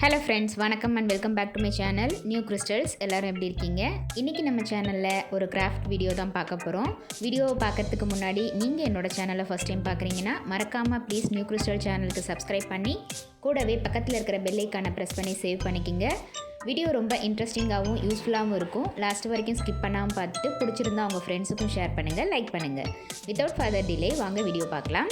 Hello friends, வணக்கம் and welcome back to my channel new crystals. எல்லோரும் எப்படி இருக்கீங்க? இன்றைக்கி நம்ம சேனலில் ஒரு கிராஃப்ட் வீடியோ தான் பார்க்க போகிறோம். வீடியோவை பார்க்கறதுக்கு முன்னாடி நீங்கள் என்னோட சேனலை ஃபஸ்ட் டைம் பார்க்குறீங்கன்னா மறக்காமல் ப்ளீஸ் நியூ கிறிஸ்டல் சேனலுக்கு சப்ஸ்கிரைப் பண்ணி கூடவே பக்கத்தில் இருக்கிற பெல் ஐக்கானை ப்ரெஸ் பண்ணி சேவ் பண்ணிக்கிங்க. வீடியோ ரொம்ப இன்ட்ரெஸ்டிங்காகவும் யூஸ்ஃபுல்லாகவும் இருக்கும். லாஸ்ட் வரைக்கும் ஸ்கிப் பண்ணாமல் பார்த்துட்டு பிடிச்சிருந்தா உங்கள் ஃப்ரெண்ட்ஸுக்கும் ஷேர் பண்ணுங்கள், லைக் பண்ணுங்கள். வித்தவுட் ஃபர்தர் டிலே வாங்க வீடியோ பார்க்கலாம்.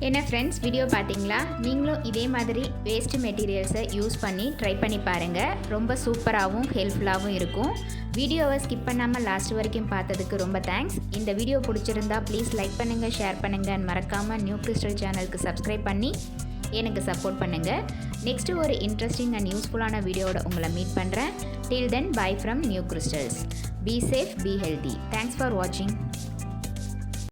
என்ன ஃப்ரெண்ட்ஸ், வீடியோ பார்த்தீங்களா? நீங்களும் இதே மாதிரி வேஸ்ட் மெட்டீரியல்ஸை யூஸ் பண்ணி ட்ரை பண்ணி பாருங்கள். ரொம்ப சூப்பராகவும் ஹெல்ப்ஃபுல்லாகவும் இருக்கும். வீடியோவை ஸ்கிப் பண்ணாமல் லாஸ்ட் வரைக்கும் பார்த்ததுக்கு ரொம்ப தேங்க்ஸ். இந்த வீடியோ பிடிச்சிருந்தா ப்ளீஸ் லைக் பண்ணுங்கள், ஷேர் பண்ணுங்கள், மறக்காமல் நியூ கிறிஸ்டல் சேனலுக்கு சப்ஸ்கிரைப் பண்ணி எனக்கு சப்போர்ட் பண்ணுங்கள். நெக்ஸ்ட்டு ஒரு இன்ட்ரெஸ்டிங் அண்ட் யூஸ்ஃபுல்லான வீடியோவோட உங்களை மீட் பண்ணுறேன். Till then, bye from New Crystals. Be safe, be healthy. Thanks for வாட்சிங்.